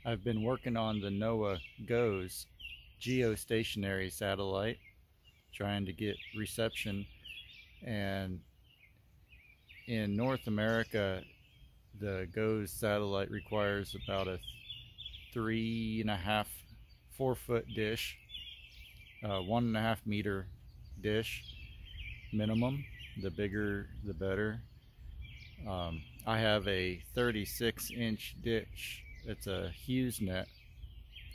I've been working on the Noaa Goes geostationary satellite, trying to get reception. And in North America, the Goes satellite requires about a 3.5–4 foot dish, 1.5 meter dish minimum. The bigger the better. I have a 36-inch dish. It's a HughesNet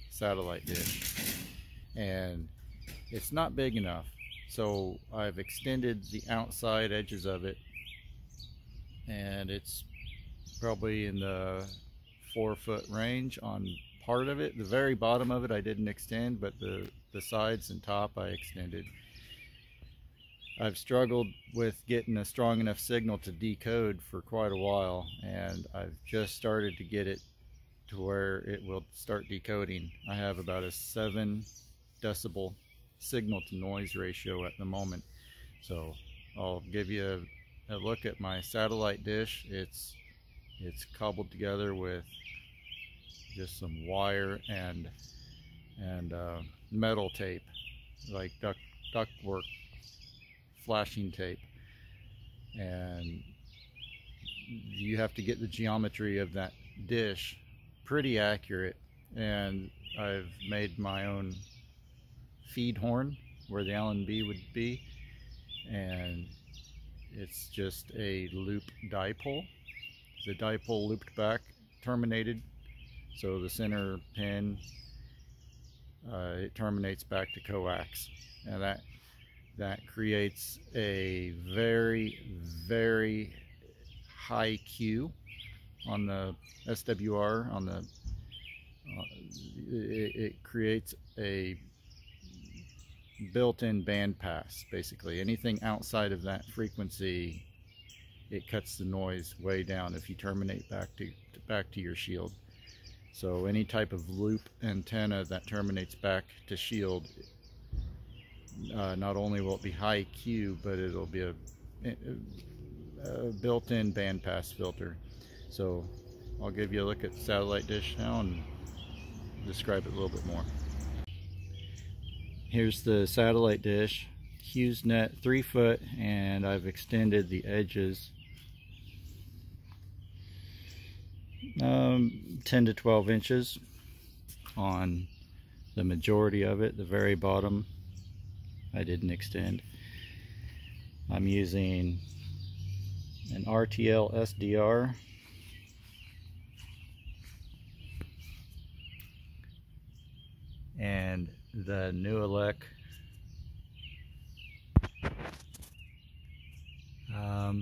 satellite dish, and it's not big enough, so I've extended the outside edges of it, and it's probably in the 4 foot range on part of it. The very bottom of it I didn't extend, but the sides and top I extended. I've struggled with getting a strong enough signal to decode for quite a while, and I've just started to get it to where it will start decoding. I have about a 7 decibel signal to noise ratio at the moment. So I'll give you a look at my satellite dish. It's cobbled together with just some wire and metal tape, like ductwork flashing tape, and you have to get the geometry of that dish pretty accurate. And I've made my own feed horn where the Allen B would be, and it's just a loop dipole. The dipole looped back, terminated, so the center pin it terminates back to coax, and that creates a very high Q on the SWR. On the it creates a built-in band pass. Basically anything outside of that frequency, it cuts the noise way down if you terminate back to your shield. So any type of loop antenna that terminates back to shield, not only will it be high Q, but it'll be a built-in bandpass filter. So I'll give you a look at the satellite dish now and describe it a little bit more. Here's the satellite dish, HughesNet 3 foot, and I've extended the edges 10 to 12 inches on the majority of it. The very bottom I didn't extend. I'm using an rtl-sdr and the Noaa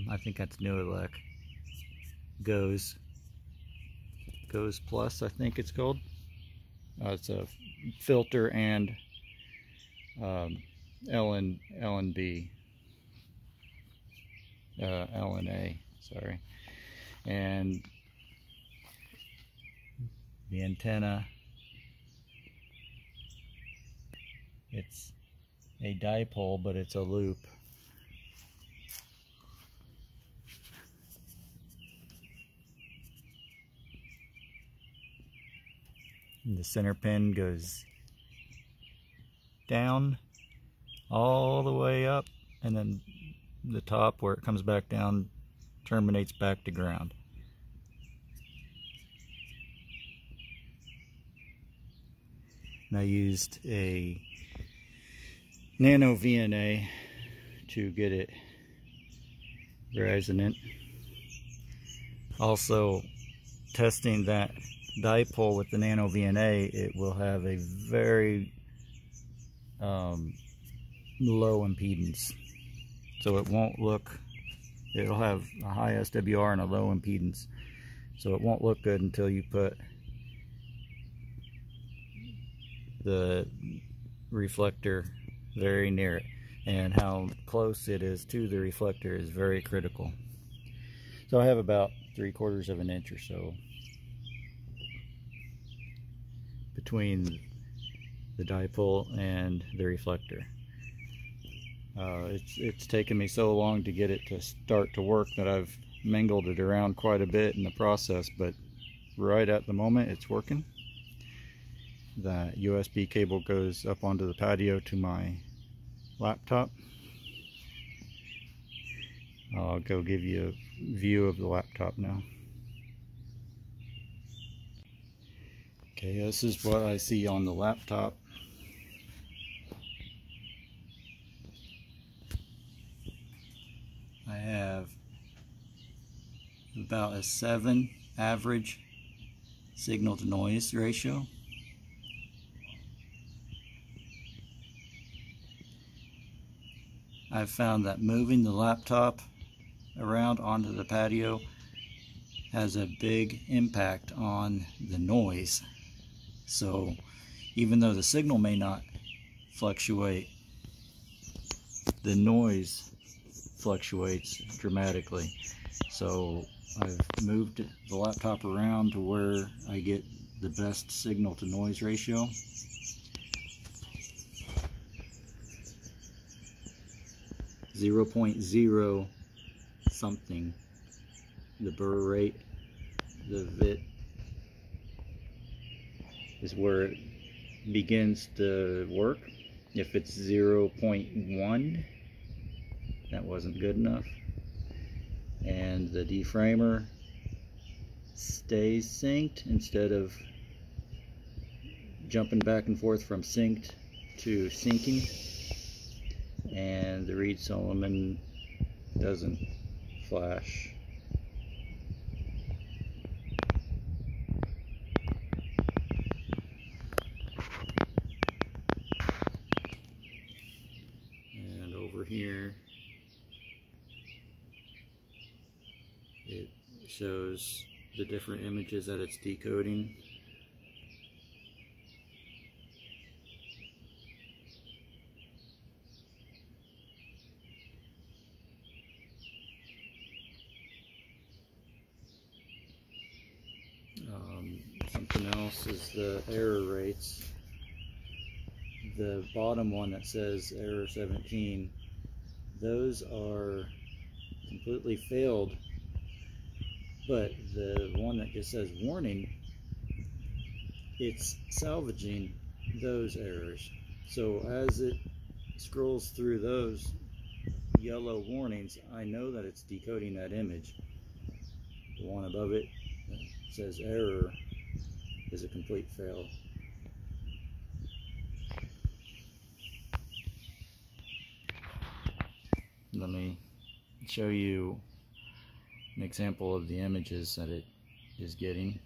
I think that's Noaa Goes Plus, I think it's called. It's a filter and LNB, LNA, sorry. And the antenna, it's a dipole, but it's a loop. And the center pin goes down all the way up, and then the top where it comes back down terminates back to ground. And I used a nano VNA to get it resonant. Also, testing that dipole with the nano VNA, it will have a very low impedance, so it won't look, it'll have a high SWR and a low impedance, so it won't look good until you put the reflector very near it, and how close it is to the reflector is very critical. So I have about 3/4 of an inch or so between the dipole and the reflector. It's taken me so long to get it to start to work that I've mangled it around quite a bit in the process, but right at the moment it's working. that USB cable goes up onto the patio to my laptop. I'll go give you a view of the laptop now. Okay, this is what I see on the laptop. I have about a 7 average signal to noise ratio. I've found that moving the laptop around onto the patio has a big impact on the noise. So even though the signal may not fluctuate, the noise fluctuates dramatically. So I've moved the laptop around to where I get the best signal to noise ratio. .0 something, the burr rate, the VIT is where it begins to work. If it's 0.1, that wasn't good enough, and the deframer stays synced instead of jumping back and forth from synced to syncing, and the Reed Solomon doesn't flash. And over here it shows the different images that it's decoding. Something else is the error rates. The bottom one that says error 17, those are completely failed, but the one that just says warning, it's salvaging those errors. So as it scrolls through those yellow warnings, I know that it's decoding that image. The one above it says error is a complete fail. Let me show you an example of the images that it is getting.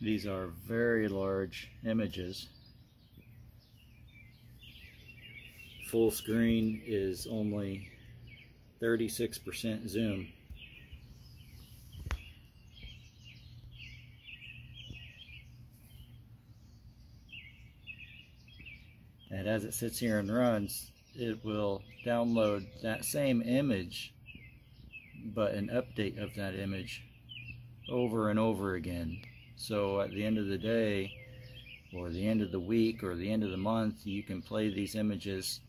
These are very large images. Full screen is only 36% zoom. And as it sits here and runs, it will download that same image, but an update of that image over and over again. So at the end of the day, or the end of the week, or the end of the month, you can play these images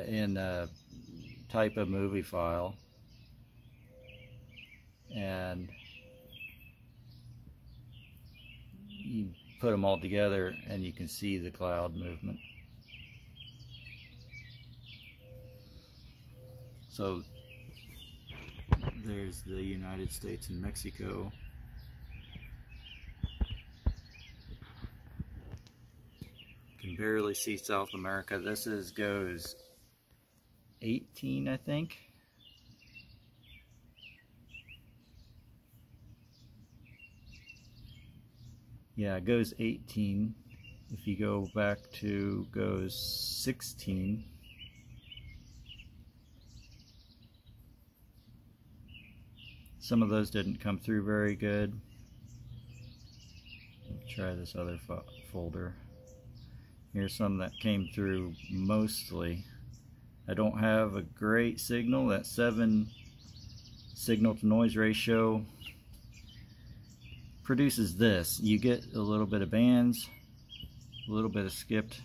in a type of movie file, and you put them all together and you can see the cloud movement. So there's the United States and Mexico. You can barely see South America. This is goes 18, I think. Yeah, it goes 18. If you go back to goes 16. Some of those didn't come through very good. Let's try this other folder. Here's some that came through mostly. I don't have a great signal. That 7 signal to noise ratio produces this. You get a little bit of bands, a little bit of skipped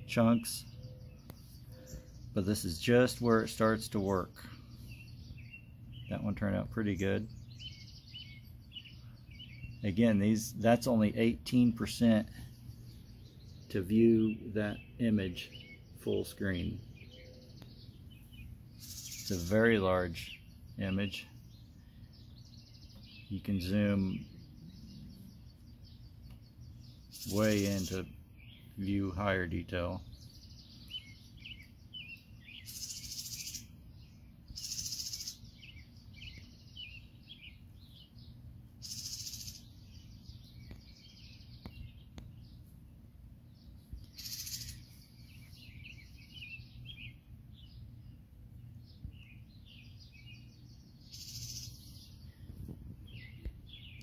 chunks, but this is just where it starts to work. That one turned out pretty good. Again, that's only 18% to view that image full screen. It's a very large image. You can zoom way in to view higher detail.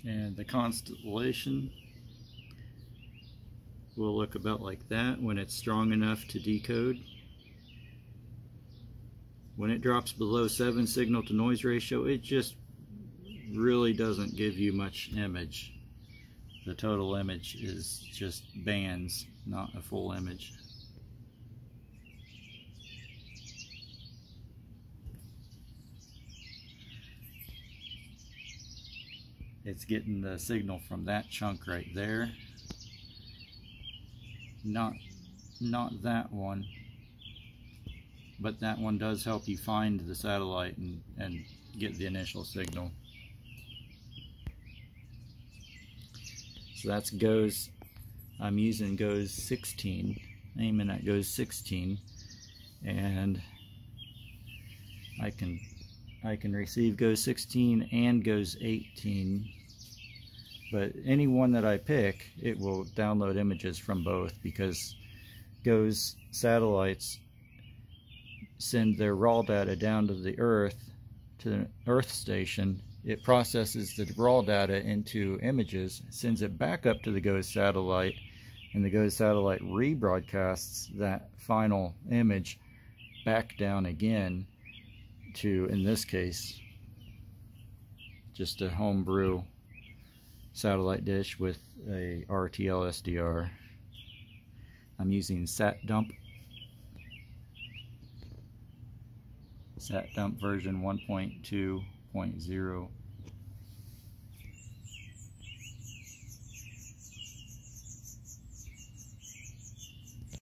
And the constellation will look about like that when it's strong enough to decode. When it drops below 7 signal to noise ratio, it just really doesn't give you much image. The total image is just bands, not a full image. It's getting the signal from that chunk right there. Not that one, but that one does help you find the satellite and get the initial signal. So that's goes, I'm using goes 16, aiming at goes 16, and I can receive goes 16 and goes 18, but any one that I pick, it will download images from both, because goes satellites send their raw data down to the Earth, to the Earth station. It processes the raw data into images, sends it back up to the goes satellite, and the goes satellite rebroadcasts that final image back down again to, in this case, just a homebrew satellite dish with a rtl-sdr. I'm using satdump version 1.2.0.